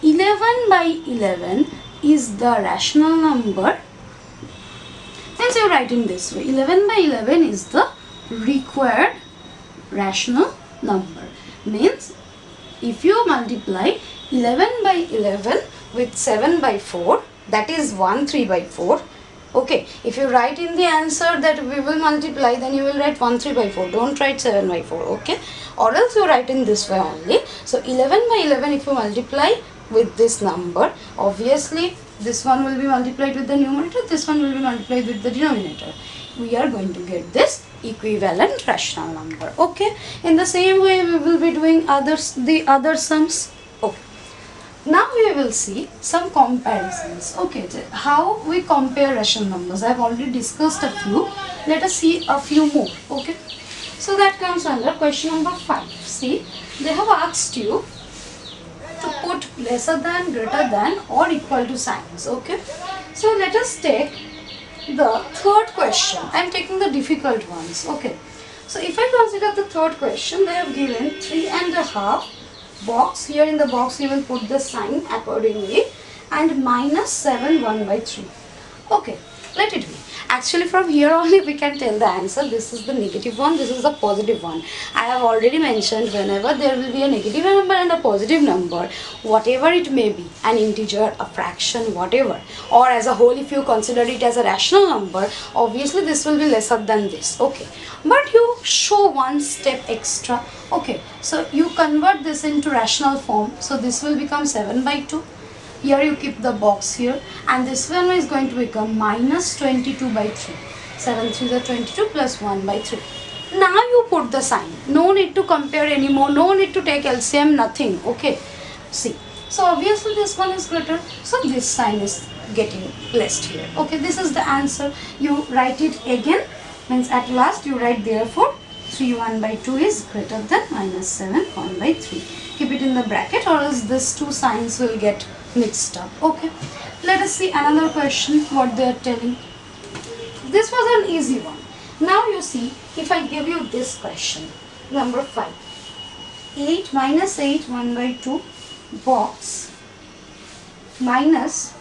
11 by 11 is the rational number. Since you write in this way, 11 by 11 is the required rational number. Means if you multiply 11 by 11 with 7 by 4, that is 1 3 by 4, okay. If you write in the answer that we will multiply, then you will write 1 3 by 4, don't write 7 by 4, okay, or else you write in this way only. So 11 by 11, if you multiply with this number, obviously this one will be multiplied with the numerator, this one will be multiplied with the denominator. We are going to get this equivalent rational number, okay. In the same way we will be doing the other sums, okay. Now we will see some comparisons, okay. How we compare rational numbers, I have already discussed a few. Let us see a few more, okay. So that comes under question number 5. See, they have asked you to put lesser than, greater than or equal to signs, okay. So let us take the third question. I am taking the difficult ones, okay. So if I consider the third question, they have given 3.5 box. Here in the box you will put the sign accordingly, and minus 7 1 by 3, okay. let it be. Actually from here only we can tell the answer. This is the negative one, this is the positive one. I have already mentioned whenever there will be a negative number and a positive number, whatever it may be, an integer, a fraction, whatever, or as a whole if you consider it as a rational number, obviously this will be lesser than this, okay. But you show one step extra, okay. So you convert this into rational form, so this will become 7 by 2. Here you keep the box here, and this one is going to become minus 22 by 3. 7 3 is 22 plus 1 by 3. Now you put the sign. No need to compare anymore. No need to take LCM. Nothing. Okay. See. So obviously this one is greater. So this sign is getting placed here. Okay. This is the answer. You write it again. Means at last you write therefore 3 1 by 2 is greater than minus 7 1 by 3. Keep it in the bracket or else these two signs will get mixed up. Okay, let us see another question what they are telling. This was an easy one. Now you see, if I give you this question, number 5, 8 minus 8 1 by 2 box minus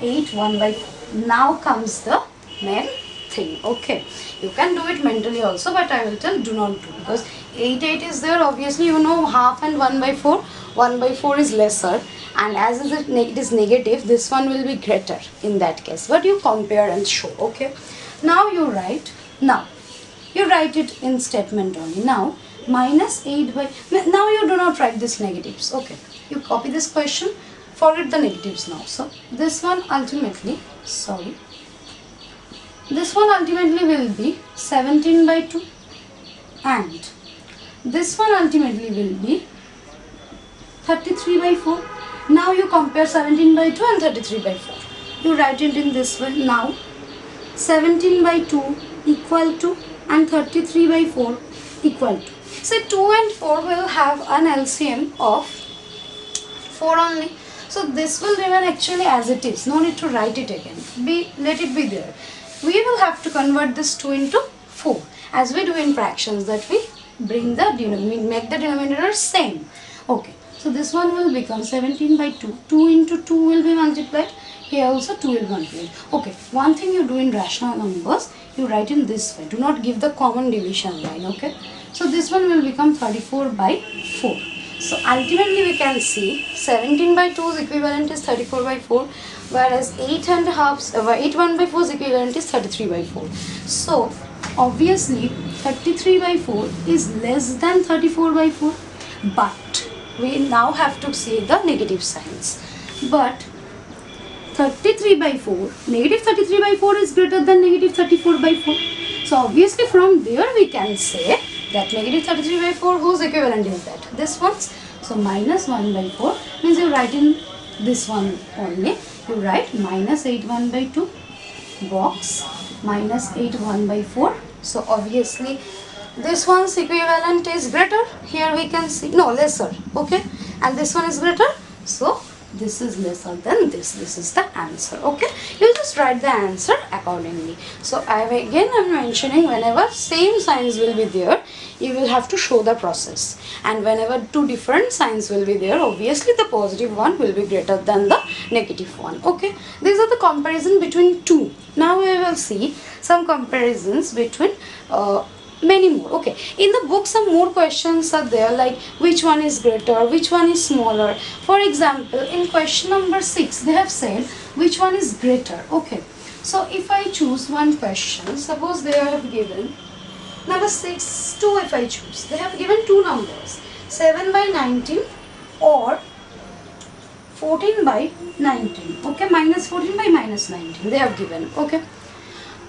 8 1 by 4. Now comes the main thing. Okay, you can do it mentally also, but I will tell do not do, because 8 8 is there. Obviously you know half and 1 by 4. 1 by 4 is lesser, and as it is negative, this one will be greater in that case. But you compare and show. Okay, now you write. Now you write it in statement only. Now minus 8 by, now you do not write this negatives. Okay, you copy this question, forget the negatives now. So this one ultimately, sorry, this one ultimately will be 17 by 2, and this one ultimately will be 33 by 4. Now you compare 17 by 2 and 33 by 4. You write it in this way. Now 17 by 2 equal to and 33 by 4 equal to. Say 2 and 4 will have an LCM of 4 only. So this will remain actually as it is. No need to write it again. Let it be there. We will have to convert this 2 into 4 as we do in fractions, that we bring the denominator, make the denominator same. Okay. So this one will become 17 by 2. 2 into 2 will be multiplied. Here also 2 will be multiplied. Okay. One thing you do in rational numbers, you write in this way. Do not give the common division line. Okay. So this one will become 34 by 4. So ultimately we can see 17 by 2's equivalent is 34 by 4, whereas 8 and a half, 8 1 by 4's equivalent is 33 by 4. So obviously 33 by 4 is less than 34 by 4, but we now have to see the negative signs. But 33 by 4, negative 33 by 4 is greater than negative 34 by 4. So obviously from there we can say that negative 33 by 4, whose equivalent is that? This one's. So minus 1 by 4 means you write in this one only. You write minus 8 1 by 2 box minus 8 1 by 4. So obviously this one's equivalent is greater. Here we can see, no, lesser. Okay, and this one is greater. So this is lesser than this. This is the answer. Okay, you just write the answer accordingly. So I'm mentioning, whenever same signs will be there, you will have to show the process, and whenever two different signs will be there, obviously the positive one will be greater than the negative one. Okay, these are the comparison between two. Now we will see some comparisons between many more. Okay, in the book some more questions are there, like which one is greater, which one is smaller. For example, in question number 6 they have said which one is greater. Okay, so if I choose one question, suppose they have given number 6 2. If I choose, they have given two numbers, 7 by 19 or 14 by 19. Okay, minus 14 by minus 19 they have given. Okay,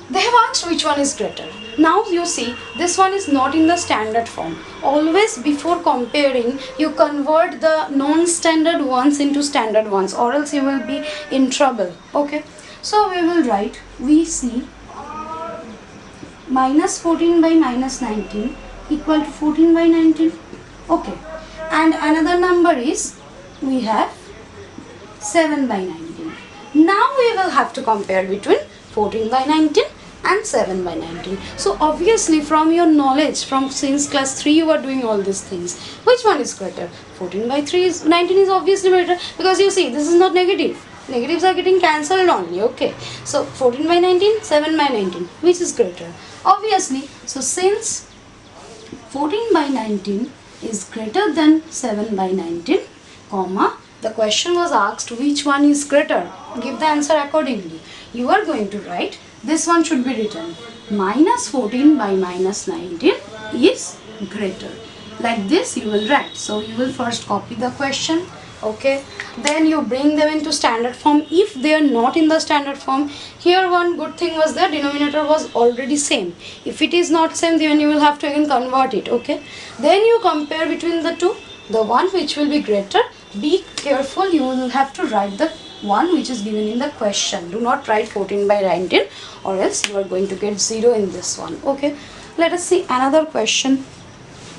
they have asked which one is greater. Now you see, this one is not in the standard form. Always before comparing, you convert the non-standard ones into standard ones, or else you will be in trouble. Okay, so we will write VC minus 14 by minus 19 equal to 14 by 19. Okay, and another number is, we have 7 by 19. Now we will have to compare between 14 by 19 and 7 by 19. So obviously from your knowledge, from since class 3 you are doing all these things. Which one is greater? 14 by 3 is 19 is obviously greater, because you see this is not negative. negatives are getting cancelled only. Okay, so 14 by 19, 7 by 19, which is greater? Obviously, so since 14 by 19 is greater than 7 by 19, comma, the question was asked which one is greater. Give the answer accordingly. You are going to write, this one should be written, minus 14 by minus 19 is greater. Like this you will write. So you will first copy the question, okay, then you bring them into standard form. If they are not in the standard form, here one good thing was the denominator was already same. If it is not same, then you will have to again convert it. Okay, then you compare between the two, the one which will be greater. Be careful, you will have to write the one which is given in the question. Do not write 14 by 19 or else you are going to get 0 in this one. Okay, let us see another question.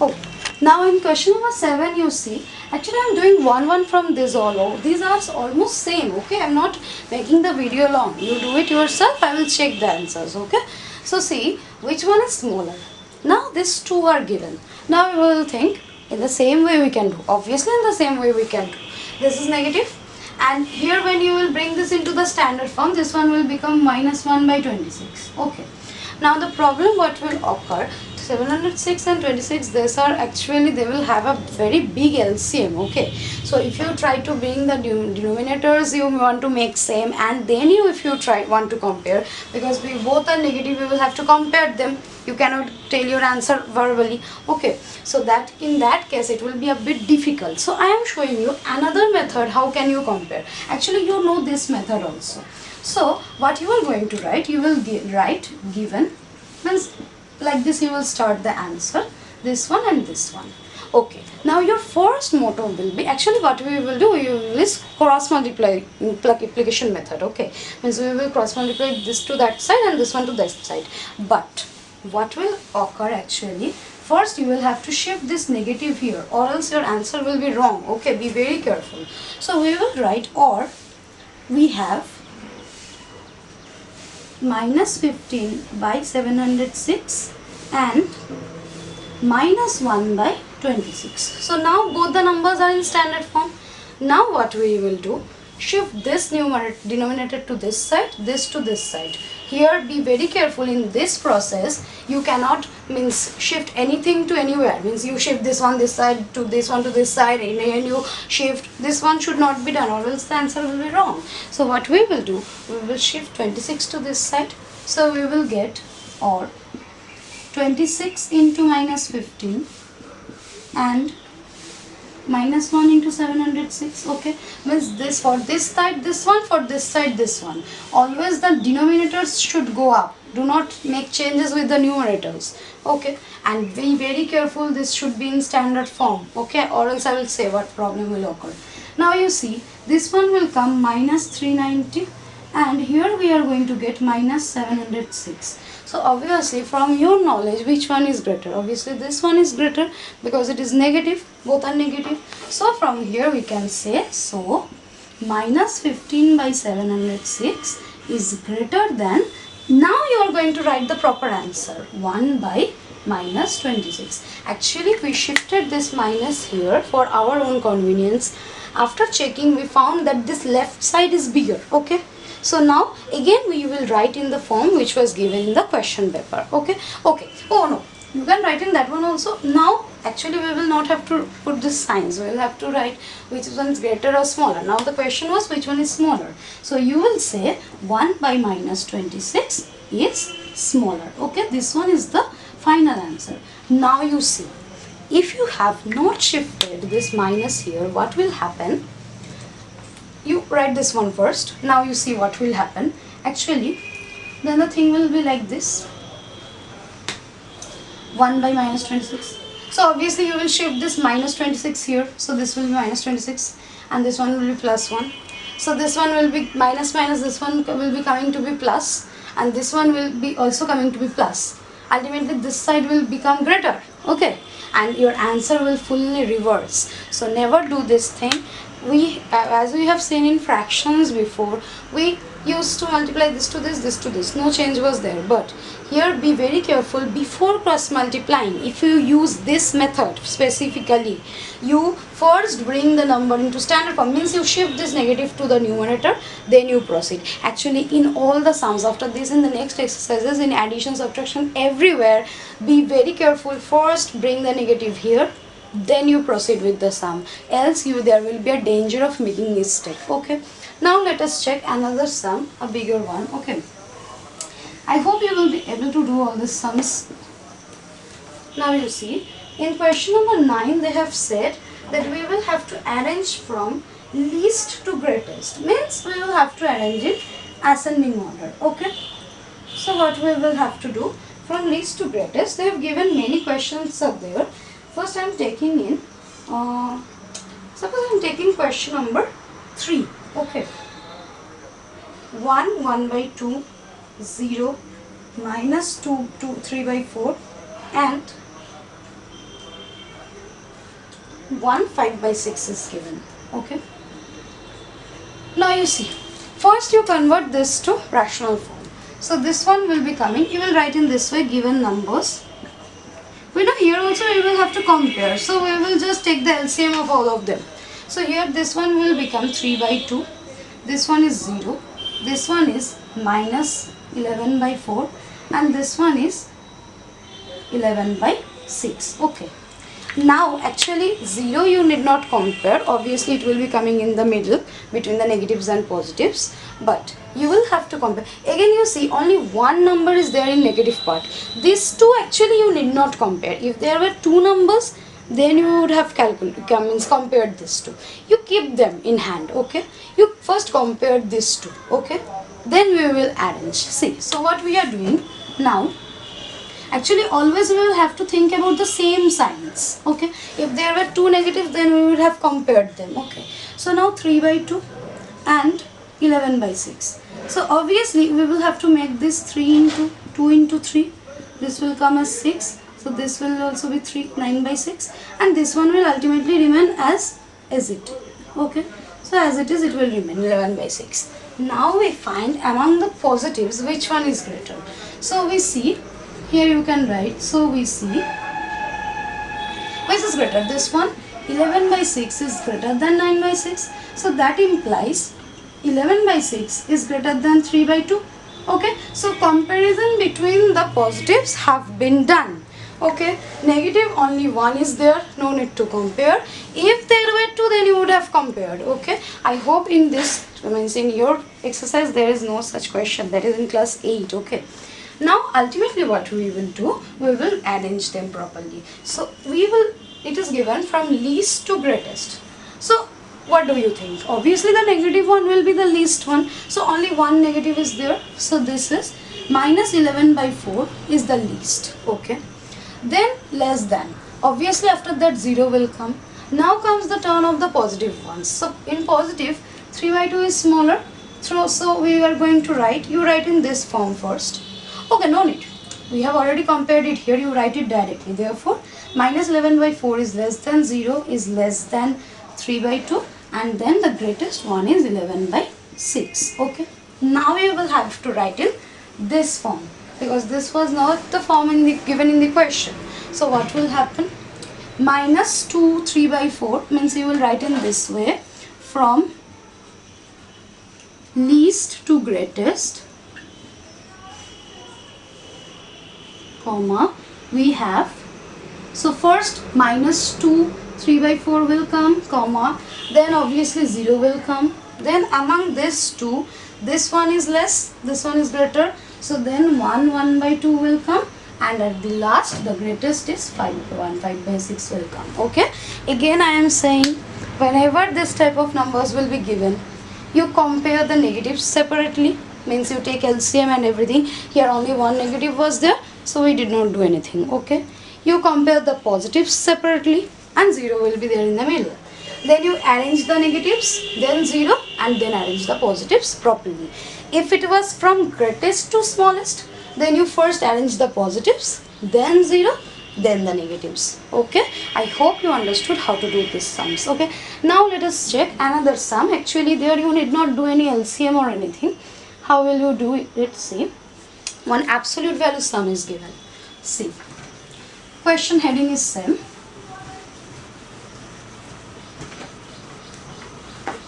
Oh, now in question number 7 you see, actually I am doing one from this all. These are almost same. Okay, I am not making the video long. You do it yourself, I will check the answers. Okay, so see which one is smaller. Now these two are given. Now you will think in the same way we can do. Obviously in the same way we can do. This is negative, and here when you will bring this into the standard form, this one will become minus 1 by 26. Okay, now the problem what will occur, 706 and 26, these are actually, they will have a very big LCM. Okay, so if you try to bring the denominators, you want to make same, and then you, if you want to compare, because we both are negative, we will have to compare them. You cannot tell your answer verbally. Okay, so that in that case it will be a bit difficult. So I am showing you another method. How can you compare? Actually you know this method also. So what you are going to write, you will write given, means like this you will start the answer, this one and this one. Okay, now your first motto will be, actually what we will do, you will is cross multiply multiplication method. Okay, means we will cross multiply this to that side and this one to that side. But what will occur actually, first you will have to shift this negative here or else your answer will be wrong. Okay, be very careful. So we will write, or we have minus 15 by 706 and minus 1 by 26. So now both the numbers are in standard form. Now what we will do, shift this denominator to this side, this to this side. Here be very careful in this process. You cannot means shift anything to anywhere. Means you shift this one this side to this one to this side, and then you shift this one should not be done or else the answer will be wrong. So what we will do, we will shift 26 to this side. So we will get, or 26 into minus 15 and minus 1 into 706. Okay, means this for this side this one, for this side this one. Always the denominators should go up. Do not make changes with the numerators. Okay, and be very careful, this should be in standard form. Okay, or else I will say what problem will occur. Now you see this one will come minus 390 and here we are going to get minus 706. So obviously from your knowledge which one is greater? Obviously this one is greater because it is negative, both are negative. So from here we can say, so minus 15 by 706 is greater than, now you are going to write the proper answer, 1 by minus 26. Actually we shifted this minus here for our own convenience. After checking we found that this left side is bigger. Okay, so now again we will write in the form which was given in the question paper. Okay, oh no, you can write in that one also. Now actually we will not have to put this signs, we will have to write which one is greater or smaller. Now the question was which one is smaller, so you will say 1 by minus 26 is smaller. Okay, this one is the final answer. Now you see, if you have not shifted this minus here, what will happen? You write this one first. Now you see what will happen. Actually then the thing will be like this, 1 by minus 26. So obviously you will shift this minus 26 here, so this will be minus 26 and this one will be plus 1. So this one will be minus minus, this one will be coming to be plus, and this one will be also coming to be plus. Ultimately this side will become greater. Okay, and your answer will fully reverse. So never do this thing. We as we have seen in fractions before, we used to multiply this to this, no change was there. But here be very careful, before cross multiplying, if you use this method specifically, you first bring the number into standard form, means you shift this negative to the numerator, then you proceed. Actually in all the sums after this, in the next exercises, in addition, subtraction, everywhere, be very careful, first bring the negative here, then you proceed with the sum, else there will be a danger of making mistake. Okay, now let us check another sum, a bigger one. Okay, I hope you will be able to do all the sums. Now you see, in question number 9 they have said that we will have to arrange from least to greatest, means we will have to arrange it ascending order. Okay, so what we will have to do, from least to greatest, they have given many questions up there. First I am taking in, suppose I am taking question number 3. Okay, 1 by 2, 0, minus 2 3 by 4, and 1 5 by 6 is given. Okay, now you see, first you convert this to rational form. So this one will be coming, you will write in this way, given numbers. We know here also we will have to compare, so we will just take the LCM of all of them. So here this one will become 3 by 2, this one is 0, this one is minus 11 by 4, and this one is 11 by 6. Okay, now actually 0 you need not compare, obviously it will be coming in the middle between the negatives and positives, but you will have to compare. Again you see, only one number is there in negative part, these two actually you need not compare. If there were two numbers, then you would have compared these two. You keep them in hand. Okay, you first compare these two. Okay, then we will arrange. See, so what we are doing now, actually always we will have to think about the same signs. Okay, if there were two negatives, then we would have compared them. Okay, so now 3 by 2 and 11 by 6. So obviously we will have to make this 3 into 2 into 3. This will come as 6. So this will also be 3, 9 by 6. And this one will ultimately remain as it. Okay, so as it is, it will remain 11 by 6. Now we find among the positives which one is greater. So we see, here you can write, so we see which is greater, this one, 11 by 6 is greater than 9 by 6. So that implies 11 by 6 is greater than 3 by 2. Okay, so comparison between the positives have been done. Okay, negative only one is there, no need to compare. If there were two, then you would have compared. Okay, I hope in this, means in your exercise there is no such question, that is in class 8. Okay, now ultimately what we will do, we will arrange them properly. So we will, it is given from least to greatest. So what do you think? Obviously the negative one will be the least one, so only one negative is there. So this is minus 11 by 4 is the least. Okay, then less than, obviously after that 0 will come. Now comes the turn of the positive ones. So in positive, 3 by 2 is smaller, so we are going to write, you write in this form first. Okay, no need, we have already compared it here, you write it directly. Therefore minus 11 by 4 is less than 0, is less than 3 by 2, and then the greatest one is 11 by 6. Okay, now you will have to write in this form, because this was not the form given in the question. So what will happen? Minus 2 3 by 4 means you will write in this way, from least to greatest, comma, we have, so first minus 2 3 by 4 will come, comma, then obviously 0 will come, then among these two, this one is less, this one is greater, so then 1 by 2 will come, and at the last the greatest is 5 by 6 will come. Okay, again I am saying, whenever this type of numbers will be given, you compare the negatives separately, means you take LCM and everything. Here only one negative was there, so we did not do anything. Okay, you compare the positives separately, and 0 will be there in the middle. Then you arrange the negatives, then 0, and then arrange the positives properly. If it was from greatest to smallest, then you first arrange the positives, then 0, then the negatives. Okay, I hope you understood how to do these sums. Okay, now let us check another sum. Actually there you need not do any LCM or anything. How will you do it? See, one absolute value sum is given. See, question heading is same.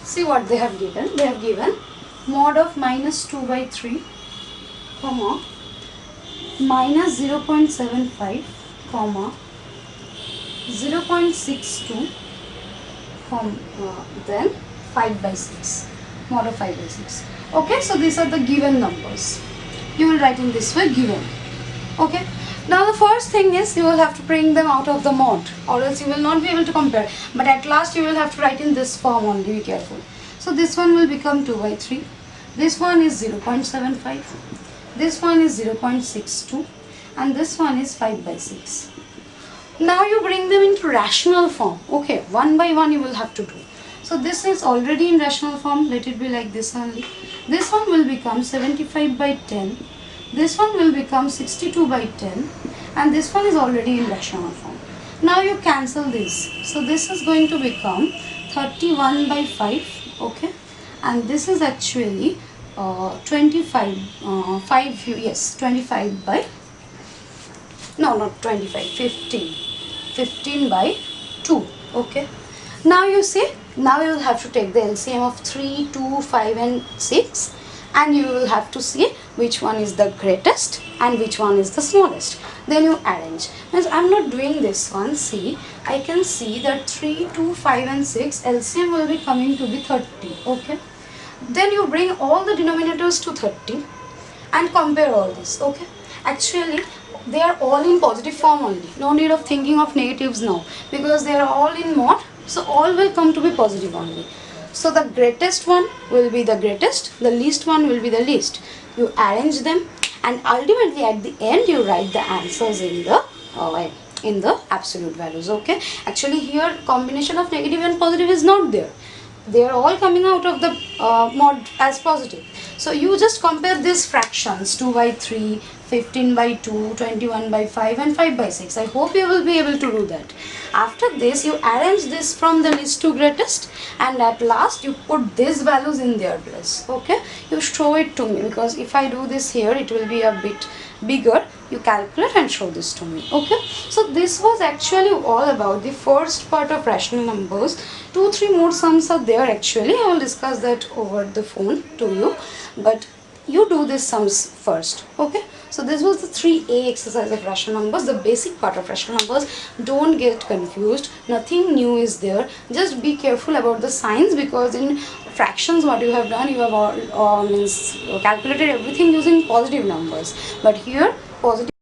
See what they have given. They have given mod of minus 2 by 3, comma, minus 0.75, comma, 0.62, then 5 by 6, mod of 5 by 6. Okay, so these are the given numbers. You will write in this way, given. Okay, now the first thing is you will have to bring them out of the mod, or else you will not be able to compare. But at last you will have to write in this form only, be careful. So this one will become 2 by 3, this one is 0.75, this one is 0.62, and this one is 5 by 6. Now you bring them into rational form. Okay, one by one you will have to do. So this is already in rational form, let it be like this only. This one will become 75 by 10, this one will become 62 by 10, and this one is already in rational form. Now you cancel this. So this is going to become 31 by 5, okay, and this is actually 25 by, no, not 25, 15 by 2. Okay, now you see, now you will have to take the LCM of 3, 2, 5 and 6, and you will have to see which one is the greatest and which one is the smallest. Then you arrange. As I am not doing this one, see, I can see that 3, 2, 5 and 6 LCM will be coming to be 30. Okay, then you bring all the denominators to 30 and compare all this. Okay, actually they are all in positive form only, no need of thinking of negatives now, because they are all in mod, so all will come to be positive only. So the greatest one will be the greatest, the least one will be the least. You arrange them, and ultimately at the end you write the answers in the absolute values. Okay, actually here combination of negative and positive is not there, they are all coming out of the mod as positive. So you just compare these fractions, 2 by 3, 15 by 2, 21 by 5 and 5 by 6. I hope you will be able to do that. After this you arrange this from the least to greatest, and at last you put these values in their place. Okay, you show it to me, because if I do this here it will be a bit bigger. You calculate and show this to me. Okay, so this was actually all about the first part of rational numbers. 2-3 more sums are there actually, I will discuss that over the phone to you, but you do these sums first. Okay, so this was the 3A exercise of rational numbers, the basic part of rational numbers. Don't get confused, nothing new is there, just be careful about the signs, because in fractions what you have done, you have all calculated everything using positive numbers, but here positive